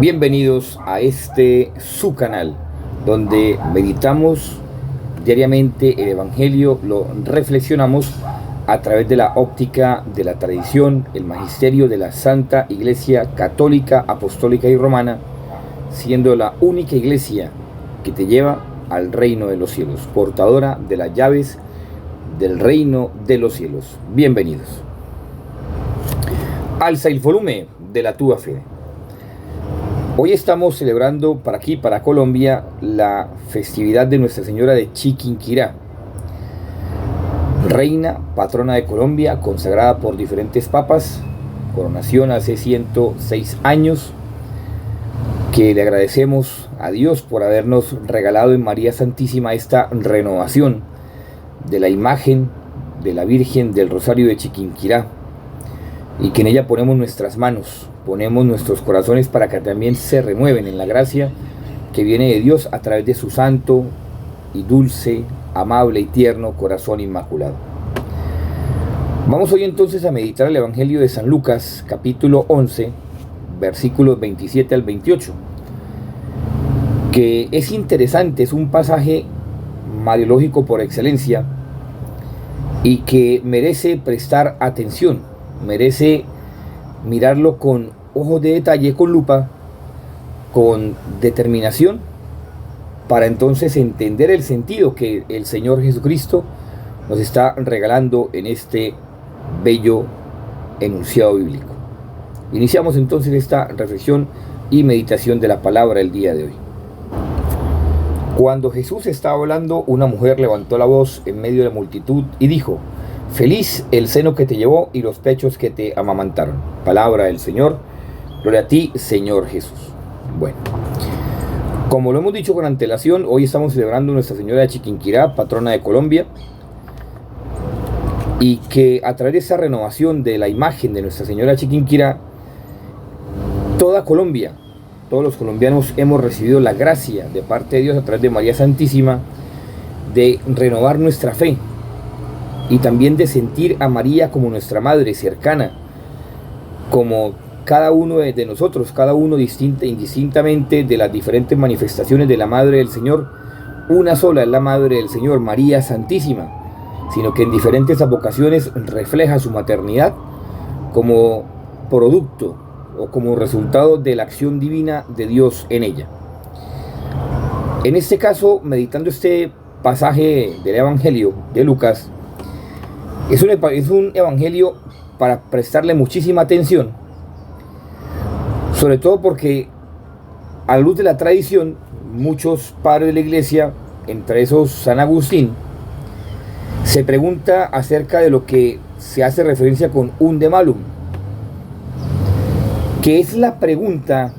Bienvenidos a su canal, donde meditamos diariamente el Evangelio, lo reflexionamos a través de la óptica de la tradición, el magisterio de la Santa Iglesia Católica, Apostólica y Romana, siendo la única iglesia que te lleva al reino de los cielos, portadora de las llaves del reino de los cielos. Bienvenidos. Alza il volume de la tua fe. Hoy estamos celebrando para Colombia, la festividad de Nuestra Señora de Chiquinquirá, reina, patrona de Colombia, consagrada por diferentes papas, coronación hace 106 años, que le agradecemos a Dios por habernos regalado en María Santísima esta renovación de la imagen de la Virgen del Rosario de Chiquinquirá, y que en ella ponemos nuestras manos, ponemos nuestros corazones para que también se renueven en la gracia que viene de Dios a través de su santo y dulce, amable y tierno corazón inmaculado. Vamos hoy entonces a meditar el Evangelio de San Lucas, capítulo 11, versículos 27 al 28, que es interesante, es un pasaje mariológico por excelencia y que merece prestar atención, merece mirarlo con ojos de detalle, con lupa, con determinación, para entonces entender el sentido que el Señor Jesucristo nos está regalando en este bello enunciado bíblico. Iniciamos entonces esta reflexión y meditación de la palabra el día de hoy. Cuando Jesús estaba hablando, una mujer levantó la voz en medio de la multitud y dijo: feliz el seno que te llevó y los pechos que te amamantaron. Palabra del Señor. Gloria a ti, Señor Jesús. Bueno, como lo hemos dicho con antelación, hoy estamos celebrando Nuestra Señora de Chiquinquirá, patrona de Colombia, y que a través de esa renovación de la imagen de Nuestra Señora de Chiquinquirá, toda Colombia, todos los colombianos hemos recibido la gracia de parte de Dios a través de María Santísima de renovar nuestra fe, y también de sentir a María como nuestra madre cercana, como cada uno de nosotros, cada uno indistintamente de las diferentes manifestaciones de la Madre del Señor. Una sola es la Madre del Señor, María Santísima, sino que en diferentes vocaciones refleja su maternidad como producto o como resultado de la acción divina de Dios en ella. En este caso, meditando este pasaje del Evangelio de Lucas, es un evangelio para prestarle muchísima atención, sobre todo porque a la luz de la tradición, muchos padres de la iglesia, entre esos San Agustín, se pregunta acerca de lo que se hace referencia con unde malum, que es la pregunta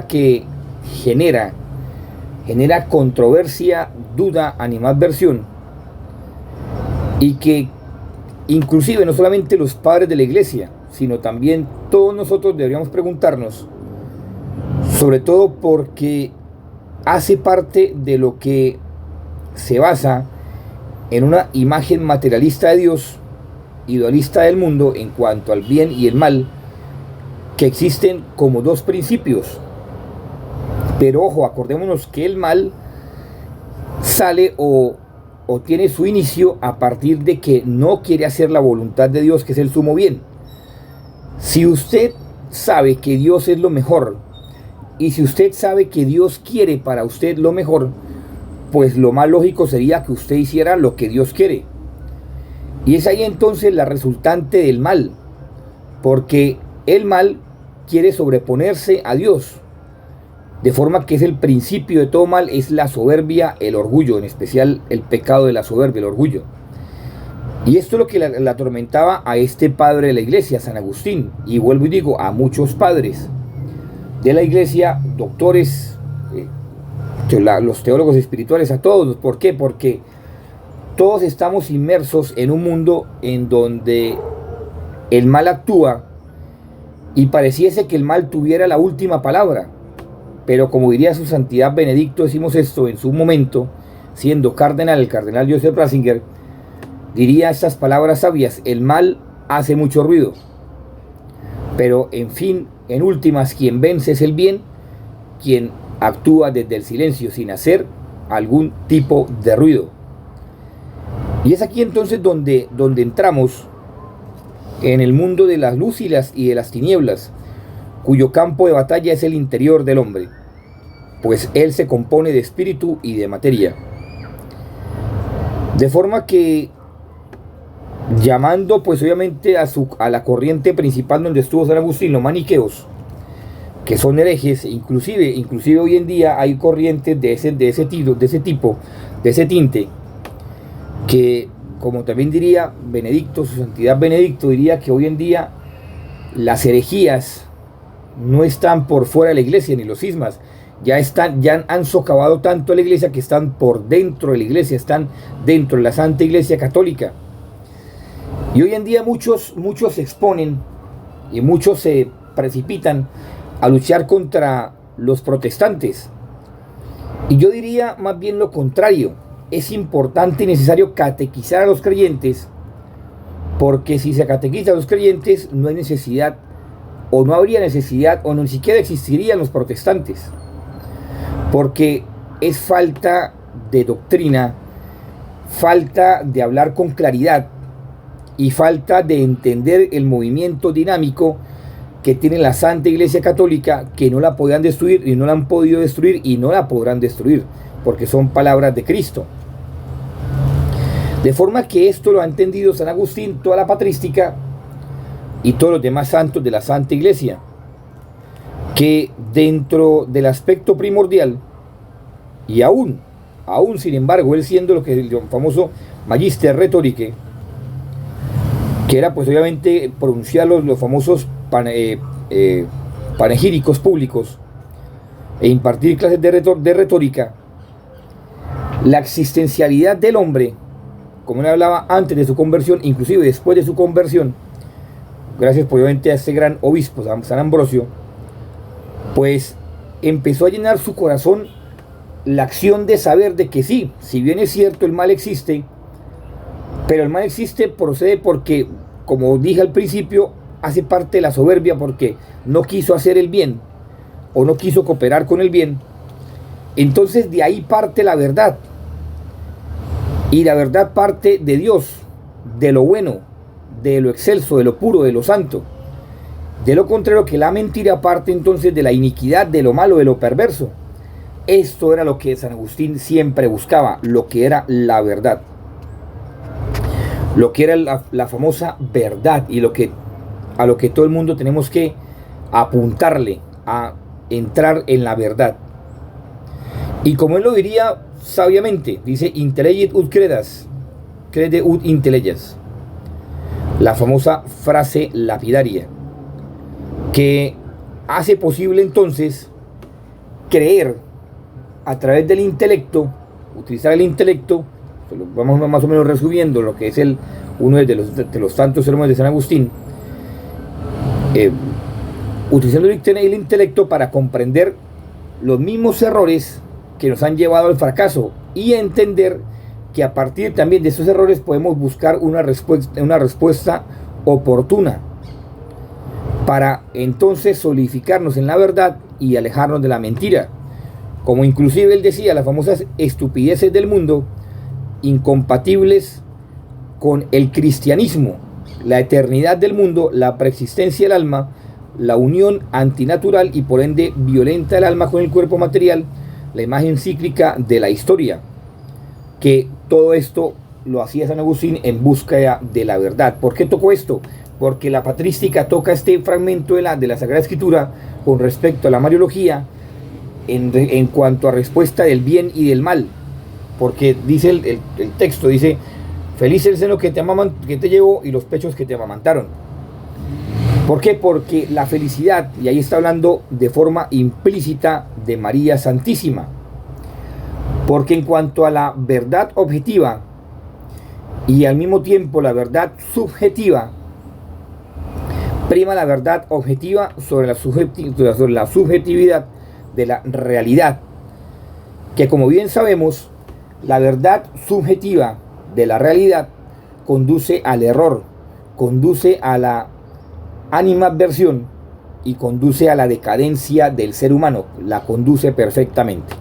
que genera controversia, duda, animadversión, y que inclusive no solamente los padres de la iglesia, sino también todos nosotros deberíamos preguntarnos, sobre todo porque hace parte de lo que se basa en una imagen materialista de Dios, idealista del mundo en cuanto al bien y el mal, que existen como dos principios. Pero ojo, acordémonos que el mal sale o tiene su inicio a partir de que no quiere hacer la voluntad de Dios, que es el sumo bien. Si usted sabe que Dios es lo mejor, y si usted sabe que Dios quiere para usted lo mejor, pues lo más lógico sería que usted hiciera lo que Dios quiere. Y es ahí entonces la resultante del mal, porque el mal quiere sobreponerse a Dios, de forma que es el principio de todo mal, es la soberbia, el orgullo, en especial el pecado de la soberbia, el orgullo. Y esto es lo que la atormentaba a este padre de la iglesia, San Agustín, y vuelvo y digo, a muchos padres de la iglesia, doctores, los teólogos espirituales, a todos. ¿Por qué? Porque todos estamos inmersos en un mundo en donde el mal actúa y pareciese que el mal tuviera la última palabra. Pero como diría su santidad Benedicto, decimos esto en su momento, siendo cardenal, el cardenal Joseph Ratzinger, diría estas palabras sabias: el mal hace mucho ruido, Pero en fin, en últimas, quien vence es el bien, quien actúa desde el silencio sin hacer algún tipo de ruido. Y es aquí entonces donde entramos en el mundo de las luces y de las tinieblas, cuyo campo de batalla es el interior del hombre, pues él se compone de espíritu y de materia. De forma que, llamando pues obviamente a la corriente principal donde estuvo San Agustín, los maniqueos, que son herejes, inclusive hoy en día hay corrientes de ese tipo, de ese tinte, que, como también diría Benedicto, su santidad Benedicto, diría que hoy en día las herejías no están por fuera de la iglesia, ni los cismas, ya han socavado tanto a la iglesia que están por dentro de la iglesia, están dentro de la Santa Iglesia Católica. Y hoy en día muchos se exponen y muchos se precipitan a luchar contra los protestantes. Y yo diría más bien lo contrario. Es importante y necesario catequizar a los creyentes, porque si se catequiza a los creyentes no hay necesidad, o no habría necesidad, o ni siquiera existirían los protestantes, porque es falta de doctrina, falta de hablar con claridad y falta de entender el movimiento dinámico que tiene la Santa Iglesia Católica, que no la podían destruir y no la han podido destruir y no la podrán destruir, porque son palabras de Cristo. De forma que esto lo ha entendido San Agustín, toda la patrística y todos los demás santos de la Santa Iglesia, que dentro del aspecto primordial, y aún sin embargo, él siendo lo que es el famoso Magister Rhetoricae, que era pues obviamente pronunciar los famosos panegíricos públicos e impartir clases de retórica, la existencialidad del hombre, como él hablaba antes de su conversión, inclusive después de su conversión, gracias obviamente a este gran obispo San Ambrosio, pues empezó a llenar su corazón la acción de saber de que sí, si bien es cierto el mal existe, pero el mal existe procede porque, como dije al principio, hace parte de la soberbia, porque no quiso hacer el bien o no quiso cooperar con el bien. Entonces de ahí parte la verdad, y la verdad parte de Dios, de lo bueno, de lo excelso, de lo puro, de lo santo. De lo contrario, que la mentira parte entonces de la iniquidad, de lo malo, de lo perverso. Esto era lo que San Agustín siempre buscaba, lo que era la verdad, lo que era la famosa verdad, y a lo que todo el mundo tenemos que apuntarle, a entrar en la verdad. Y como él lo diría sabiamente, dice: intellegit ut credas, crede ut intellegas, la famosa frase lapidaria, que hace posible entonces creer a través del intelecto, utilizar el intelecto. Vamos más o menos resumiendo lo que es uno de los tantos sermones de San Agustín, utilizando el intelecto para comprender los mismos errores que nos han llevado al fracaso, y entender que a partir también de esos errores podemos buscar una respuesta oportuna, para entonces solidificarnos en la verdad y alejarnos de la mentira. Como inclusive él decía, las famosas estupideces del mundo, incompatibles con el cristianismo, la eternidad del mundo, la preexistencia del alma, la unión antinatural y por ende violenta del alma con el cuerpo material, la imagen cíclica de la historia, que todo esto lo hacía San Agustín en búsqueda de la verdad. ¿Por qué tocó esto? Porque la patrística toca este fragmento de la Sagrada Escritura con respecto a la Mariología en cuanto a respuesta del bien y del mal, porque dice el texto, dice: feliz el seno que te llevó y los pechos que te amamantaron. ¿Por qué? Porque la felicidad, y ahí está hablando de forma implícita de María Santísima, porque en cuanto a la verdad objetiva y al mismo tiempo la verdad subjetiva, prima la verdad objetiva sobre la subjetividad de la realidad, que, como bien sabemos, la verdad subjetiva de la realidad conduce al error, conduce a la animadversión y conduce a la decadencia del ser humano, la conduce perfectamente.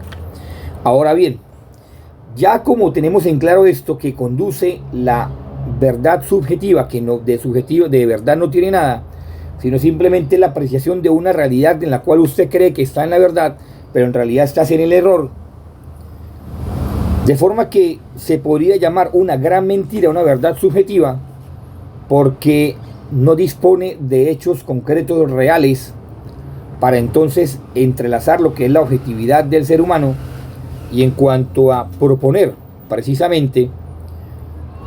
Ahora bien, ya como tenemos en claro esto, que conduce la verdad subjetiva, que no, de subjetivo, de verdad no tiene nada, sino simplemente la apreciación de una realidad en la cual usted cree que está en la verdad, pero en realidad está en el error. De forma que se podría llamar una gran mentira una verdad subjetiva, porque no dispone de hechos concretos reales para entonces entrelazar lo que es la objetividad del ser humano, y en cuanto a proponer precisamente,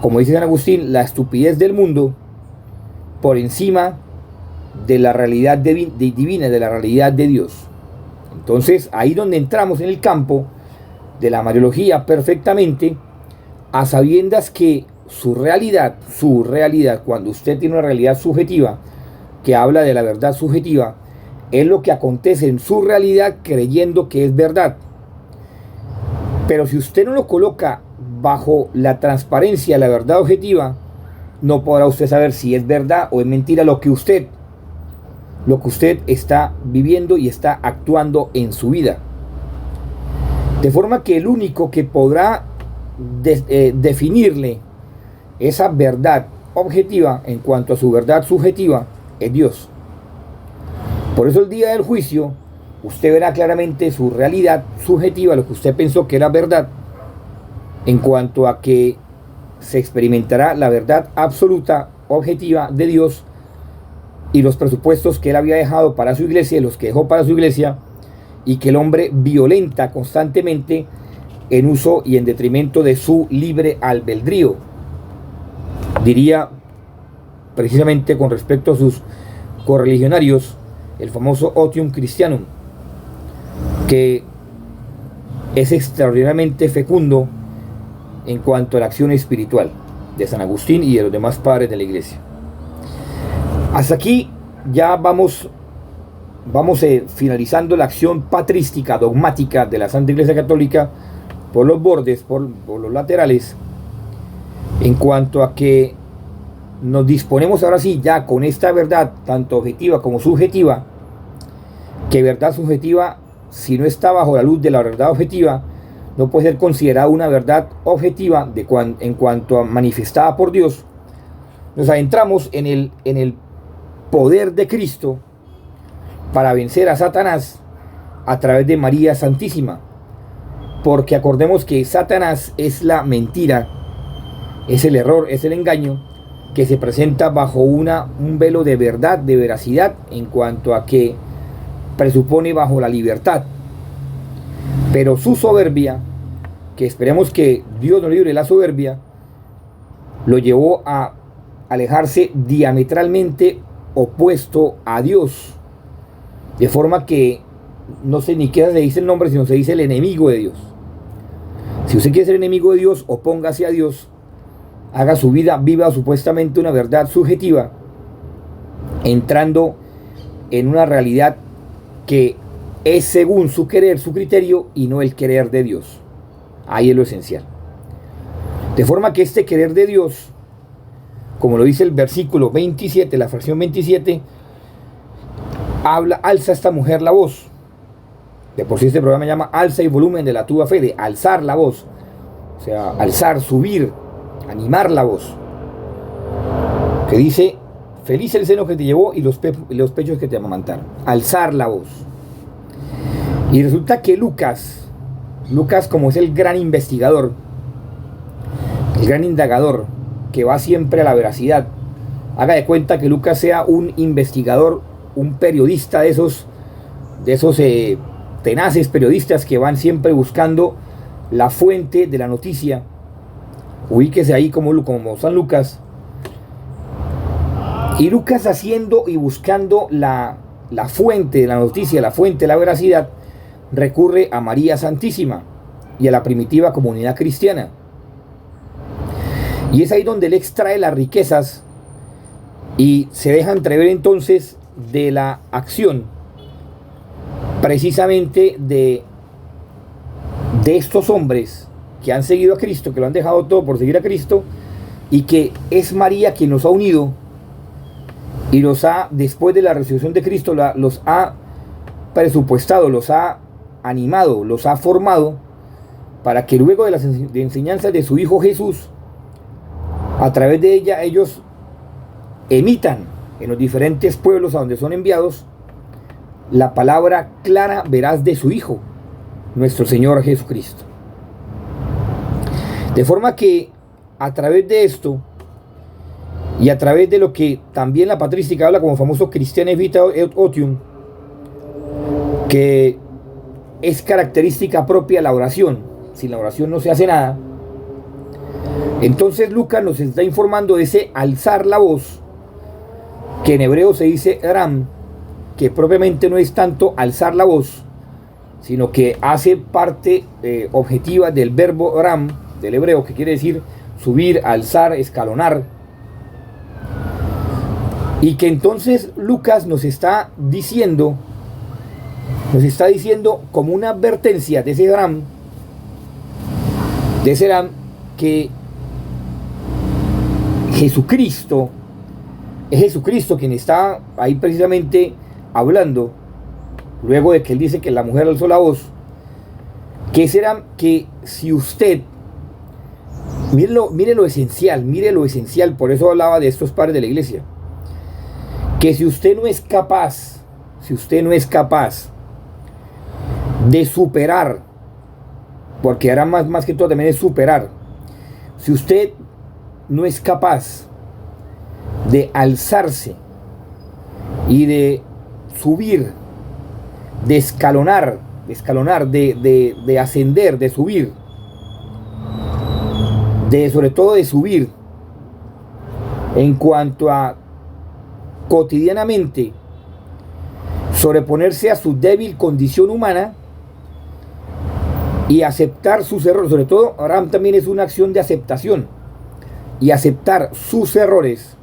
como dice San Agustín, la estupidez del mundo por encima de la realidad divina, de la realidad de Dios. Entonces ahí donde entramos en el campo de la mariología perfectamente, a sabiendas que su realidad, cuando usted tiene una realidad subjetiva que habla de la verdad subjetiva, es lo que acontece en su realidad creyendo que es verdad. Pero si usted no lo coloca bajo la transparencia de la verdad objetiva, no podrá usted saber si es verdad o es mentira lo que usted está viviendo y está actuando en su vida. De forma que el único que podrá definirle esa verdad objetiva en cuanto a su verdad subjetiva es Dios. Por eso el día del juicio usted verá claramente su realidad subjetiva, lo que usted pensó que era verdad, en cuanto a que se experimentará la verdad absoluta, objetiva de Dios, y los presupuestos que él había dejado para su iglesia, los que dejó para su iglesia, y que el hombre violenta constantemente en uso y en detrimento de su libre albedrío. Diría precisamente con respecto a sus correligionarios, el famoso Otium Christianum, que es extraordinariamente fecundo en cuanto a la acción espiritual de San Agustín y de los demás padres de la iglesia. Hasta aquí ya vamos finalizando la acción patrística, dogmática de la Santa Iglesia Católica por los bordes, por los laterales, en cuanto a que nos disponemos ahora sí ya con esta verdad, tanto objetiva como subjetiva, que verdad subjetiva, si no está bajo la luz de la verdad objetiva, no puede ser considerada una verdad objetiva en cuanto a manifestada por Dios. Nos adentramos en el poder de Cristo para vencer a Satanás a través de María Santísima, porque acordemos que Satanás es la mentira, es el error, es el engaño que se presenta bajo un velo de verdad, de veracidad, en cuanto a que presupone bajo la libertad, pero su soberbia, que esperemos que Dios nos libre la soberbia, lo llevó a alejarse diametralmente opuesto a Dios, de forma que no sé ni qué se dice el nombre, sino se dice el enemigo de Dios. Si usted quiere ser enemigo de Dios, opóngase a Dios, haga su vida, viva supuestamente una verdad subjetiva, entrando en una realidad que es según su querer, su criterio, y no el querer de Dios. Ahí es lo esencial. De forma que este querer de Dios, como lo dice el versículo 27, la fracción 27, alza esta mujer la voz. De por sí este programa se llama Alza y Volumen de la Tua Fe, de alzar la voz. O sea, alzar, subir, animar la voz. Que dice, feliz el seno que te llevó y los pechos que te amamantaron. Alzar la voz. Y resulta que Lucas, como es el gran investigador, el gran indagador, que va siempre a la veracidad, haga de cuenta que Lucas sea un investigador, un periodista de esos tenaces periodistas que van siempre buscando la fuente de la noticia. Ubíquese ahí como San Lucas. Y Lucas, haciendo y buscando la fuente de la noticia, la fuente de la veracidad, recurre a María Santísima y a la primitiva comunidad cristiana. Y es ahí donde él extrae las riquezas y se deja entrever entonces de la acción precisamente de estos hombres que han seguido a Cristo, que lo han dejado todo por seguir a Cristo, y que es María quien nos ha unido y los ha, después de la resurrección de Cristo, los ha presupuestado, los ha animado, los ha formado para que luego de las enseñanzas de su Hijo Jesús, a través de ella ellos emitan en los diferentes pueblos a donde son enviados la palabra clara, veraz de su Hijo, nuestro Señor Jesucristo. De forma que a través de esto y a través de lo que también la patrística habla como famoso Christiane Vitae Otium, que es característica propia de la oración, sin la oración no se hace nada, entonces Lucas nos está informando de ese alzar la voz, que en hebreo se dice ram, que propiamente no es tanto alzar la voz, sino que hace parte objetiva del verbo ram, del hebreo, que quiere decir subir, alzar, escalonar. Y que entonces Lucas nos está diciendo como una advertencia de ese ram, que Jesucristo, es Jesucristo quien está ahí precisamente hablando, luego de que él dice que la mujer alzó la voz, que será que si usted, mire lo esencial, por eso hablaba de estos padres de la iglesia, que si usted no es capaz de superar, porque ahora más que todo también es superar, si usted no es capaz de alzarse y de subir, de escalonar, de ascender, de subir, sobre todo de subir en cuanto a cotidianamente sobreponerse a su débil condición humana y aceptar sus errores. Sobre todo ahora también es una acción de aceptación y aceptar sus errores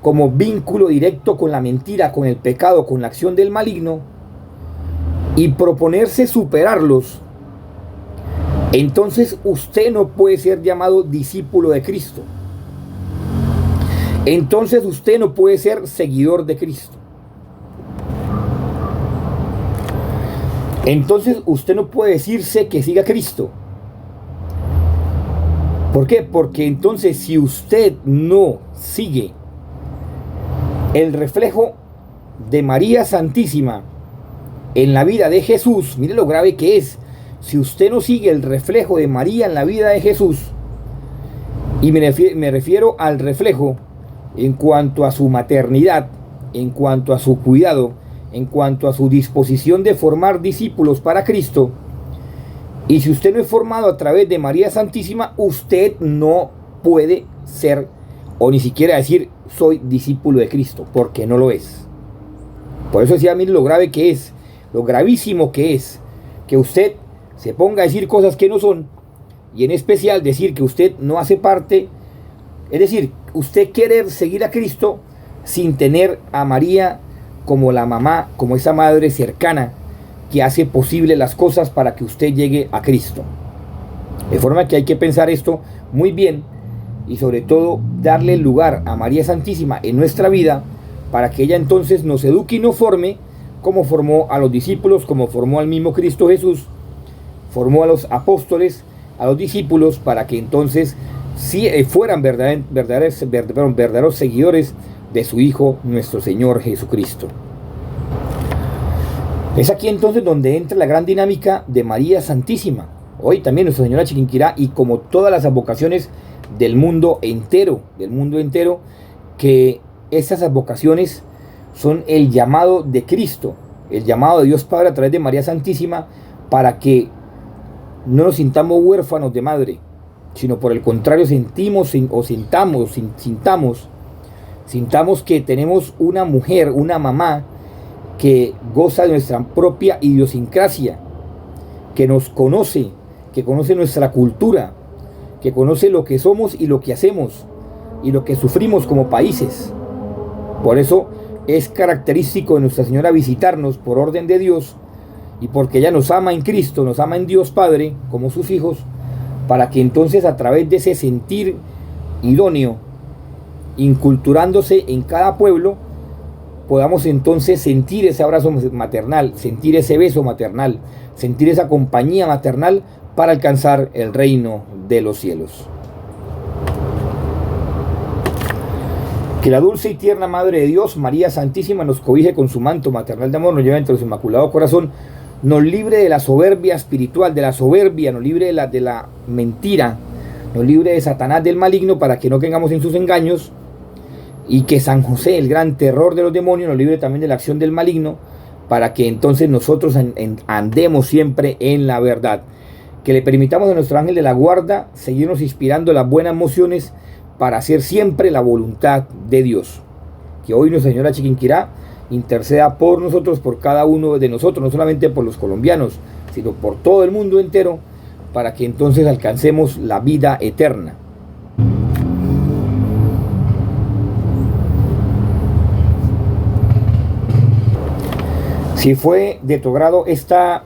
como vínculo directo con la mentira, con el pecado, con la acción del maligno, y proponerse superarlos, entonces usted no puede ser llamado discípulo de Cristo. Entonces usted no puede ser seguidor de Cristo. Entonces usted no puede decirse que siga a Cristo. ¿Por qué? Porque entonces si usted no sigue el reflejo de María Santísima en la vida de Jesús, mire lo grave que es. Si usted no sigue el reflejo de María en la vida de Jesús, y me refiero al reflejo en cuanto a su maternidad, en cuanto a su cuidado, en cuanto a su disposición de formar discípulos para Cristo, y si usted no es formado a través de María Santísima, usted no puede ser, o ni siquiera decir soy discípulo de Cristo, porque no lo es. Por eso decía, mire lo grave que es, lo gravísimo que es que usted se ponga a decir cosas que no son, y en especial decir que usted no hace parte, es decir, usted quiere seguir a Cristo sin tener a María como la mamá, como esa madre cercana que hace posible las cosas para que usted llegue a Cristo. De forma que hay que pensar esto muy bien y sobre todo darle lugar a María Santísima en nuestra vida para que ella entonces nos eduque y nos forme como formó a los discípulos, como formó al mismo Cristo Jesús, formó a los apóstoles, a los discípulos, para que entonces sí fueran verdaderos seguidores de su Hijo, nuestro Señor Jesucristo. Es aquí entonces donde entra la gran dinámica de María Santísima. Hoy también Nuestra Señora Chiquinquirá, y como todas las advocaciones del mundo entero, que esas advocaciones son el llamado de Cristo, el llamado de Dios Padre a través de María Santísima, para que no nos sintamos huérfanos de madre, sino por el contrario sintamos que tenemos una mujer, una mamá que goza de nuestra propia idiosincrasia, que nos conoce, que conoce nuestra cultura, que conoce lo que somos y lo que hacemos y lo que sufrimos como países. Por eso es característico de Nuestra Señora visitarnos por orden de Dios, y porque ella nos ama en Cristo, nos ama en Dios Padre como sus hijos, para que entonces a través de ese sentir idóneo, inculturándose en cada pueblo, podamos entonces sentir ese abrazo maternal, sentir ese beso maternal, sentir esa compañía maternal para alcanzar el reino de los cielos. Que la dulce y tierna Madre de Dios, María Santísima, nos cobije con su manto maternal de amor, nos lleve entre su inmaculado corazón, nos libre de la soberbia espiritual, de la soberbia, nos libre de la mentira, nos libre de Satanás, del maligno, para que no caigamos en sus engaños, y que San José, el gran terror de los demonios, nos libre también de la acción del maligno, para que entonces nosotros andemos siempre en la verdad. Que le permitamos a nuestro ángel de la guarda seguirnos inspirando las buenas emociones para hacer siempre la voluntad de Dios. Que hoy Nuestra Señora Chiquinquirá interceda por nosotros, por cada uno de nosotros, no solamente por los colombianos, sino por todo el mundo entero, para que entonces alcancemos la vida eterna. Si fue de tu agrado esta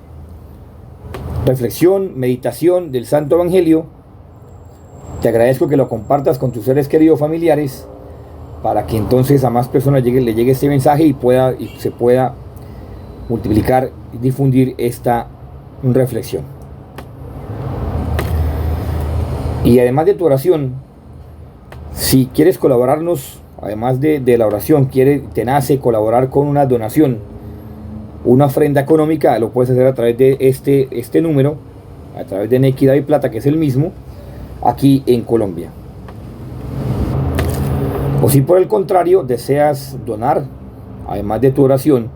reflexión, meditación del Santo Evangelio, te agradezco que lo compartas con tus seres queridos, familiares, para que entonces a más personas le llegue este mensaje y se pueda multiplicar y difundir esta reflexión. Y además de tu oración, si quieres colaborarnos, además de la oración, te nace colaborar con una donación, una ofrenda económica, lo puedes hacer a través de este número, a través de Nequidad y Plata, que es el mismo, aquí en Colombia. O si por el contrario deseas donar, además de tu oración,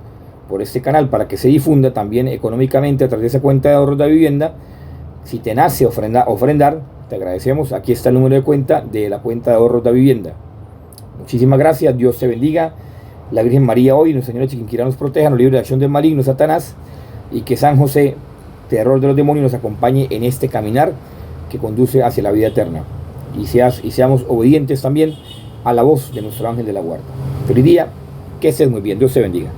por este canal para que se difunda también económicamente a través de esa cuenta de ahorros de vivienda, si te nace ofrendar, te agradecemos. Aquí está el número de cuenta de la cuenta de ahorros de vivienda. Muchísimas gracias, Dios te bendiga. La Virgen María hoy, Nuestra Señora Chiquinquirá, nos proteja, nos libre de acción del maligno, Satanás, y que San José, terror de los demonios, nos acompañe en este caminar que conduce hacia la vida eterna. Y seamos obedientes también a la voz de nuestro ángel de la guarda. Feliz día, que estés muy bien, Dios te bendiga.